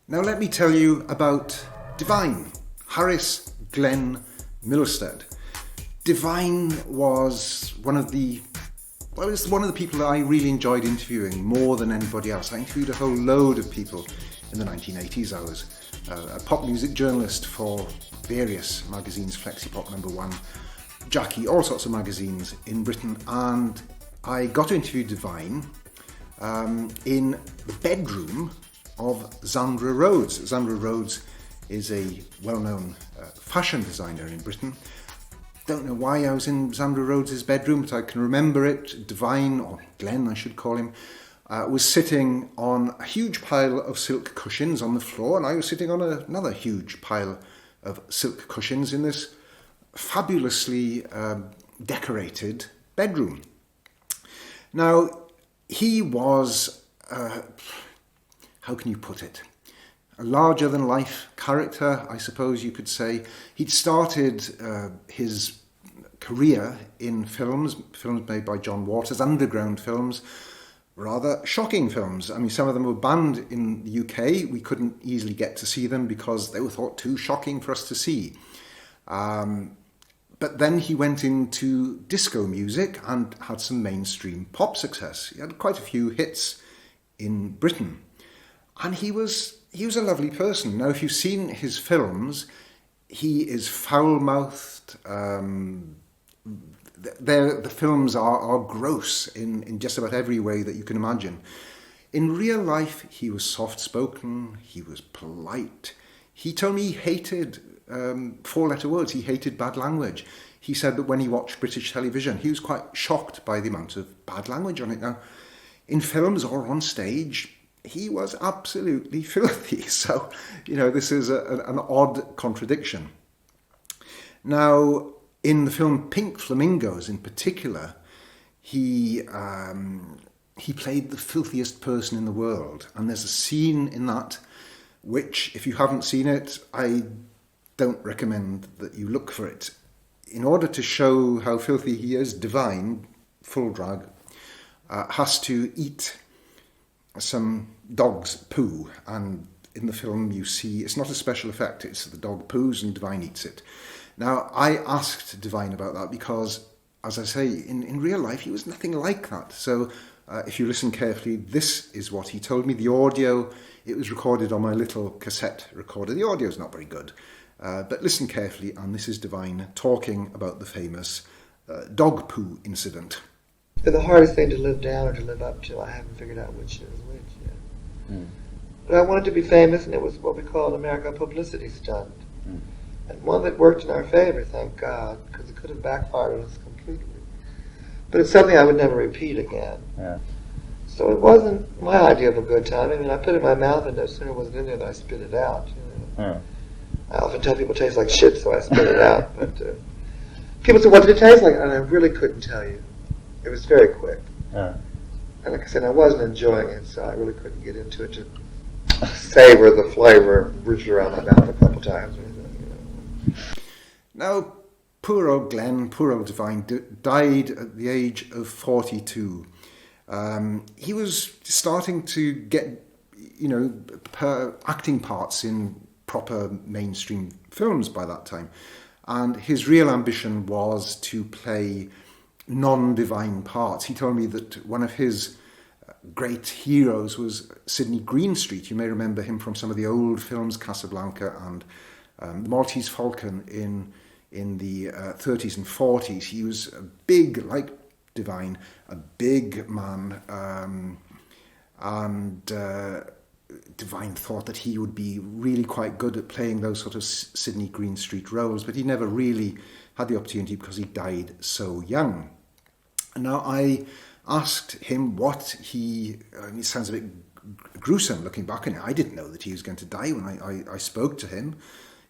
Now let me tell you about Divine, Harris Glenn Milstead. Divine was one of the people that I really enjoyed interviewing more than anybody else. I interviewed a whole load of people in the 1980s. I was a pop music journalist for various magazines, Flexi Pop #1, Jackie, all sorts of magazines in Britain, and I got to interview Divine in the bedroom of Zandra Rhodes. Zandra Rhodes is a well-known fashion designer in Britain. Don't know why I was in Zandra Rhodes' bedroom, but I can remember it. Divine, or Glenn I should call him, was sitting on a huge pile of silk cushions on the floor, and I was sitting on another huge pile of silk cushions in this fabulously decorated bedroom. Now, he was, how can you put it? A larger-than-life character, I suppose you could say. He'd started his career in films made by John Waters, underground films, rather shocking films. I mean, some of them were banned in the UK. We couldn't easily get to see them because they were thought too shocking for us to see. But then he went into disco music and had some mainstream pop success. He had quite a few hits in Britain. And he was a lovely person. Now, if you've seen his films, he is foul-mouthed. The films are gross in just about every way that you can imagine. In real life, he was soft-spoken, he was polite. He told me he hated four-letter words, he hated bad language. He said that when he watched British television, he was quite shocked by the amount of bad language on it. Now, in films or on stage, he was absolutely filthy. So, this is an odd contradiction. Now, in the film Pink Flamingos in particular, he played the filthiest person in the world. And there's a scene in that which, if you haven't seen it, I don't recommend that you look for it. In order to show how filthy he is, Divine, full drag, has to eat some dog's poo, and in the film you see it's not a special effect, it's the dog poos and Divine eats it. Now, I asked Divine about that because, as I say, in real life he was nothing like that. So if you listen carefully, this is what he told me. The audio, it was recorded on my little cassette recorder. The audio is not very good, but listen carefully, and this is Divine talking about the famous dog poo incident. The hardest thing to live down or to live up to, I haven't figured out which is which yet. But I wanted to be famous, and it was what we call in America a publicity stunt. And one that worked in our favor, thank God, because it could have backfired on us completely. But it's something I would never repeat again. Yeah. So it wasn't my idea of a good time. I mean, I put it in my mouth, and no sooner was it in there than I spit it out. Yeah. I often tell people it tastes like shit, so I spit it out. But people say, what did it taste like? And I really couldn't tell you. It was very quick. Yeah. And like I said, I wasn't enjoying it, so I really couldn't get into it to savor the flavor, reach around my mouth a couple times. Now, poor old Glenn, poor old Divine, died at the age of 42. He was starting to get, acting parts in proper mainstream films by that time. And his real ambition was to play non-divine parts. He told me that one of his great heroes was Sidney Greenstreet. You may remember him from some of the old films, Casablanca and The Maltese Falcon in the 30s and 40s. He was a big, like Divine, a big man, and Divine thought that he would be really quite good at playing those sort of Sidney Greenstreet roles, but he never really had the opportunity because he died so young. Now, I asked him what it sounds a bit gruesome looking back on it. I didn't know that he was going to die when I spoke to him.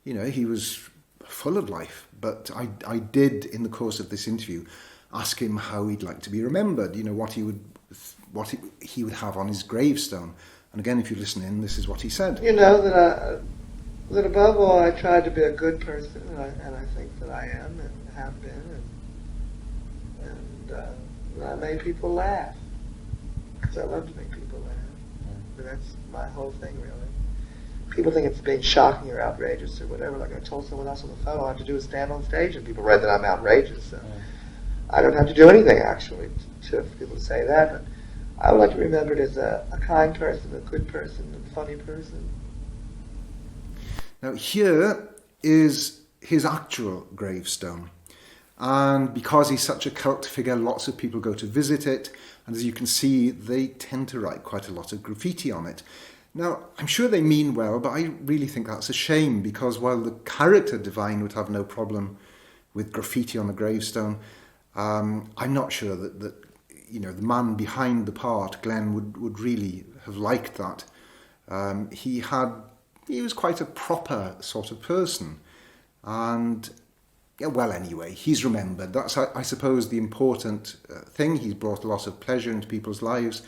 He was full of life. But I did, in the course of this interview, ask him how he'd like to be remembered, what he would have on his gravestone. And again, if you listen in, this is what he said. That above all, I tried to be a good person, and I think that I am and have been, and I made people laugh, because I love to make people laugh. But that's my whole thing, really. people think it's being shocking or outrageous or whatever. Like I told someone else on the phone, all I have to do is stand on stage and people write that I'm outrageous. So I don't have to do anything actually to people say that. But I would like to be remembered as a kind person, a good person, a funny person. Now here is his actual gravestone. And because he's such a cult figure, lots of people go to visit it. And as you can see, they tend to write quite a lot of graffiti on it. Now, I'm sure they mean well, but I really think that's a shame, because while the character Divine would have no problem with graffiti on a gravestone, I'm not sure that the man behind the part, Glenn, would really have liked that. He was quite a proper sort of person. And yeah, well, anyway, he's remembered. That's, I suppose, the important thing. He's brought a lot of pleasure into people's lives,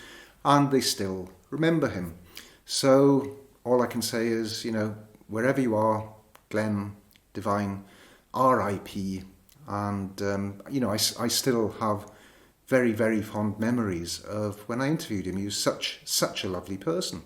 and they still remember him. So all I can say is, wherever you are, Glenn, Divine, R.I.P. And, I still have very, very fond memories of when I interviewed him. He was such a lovely person.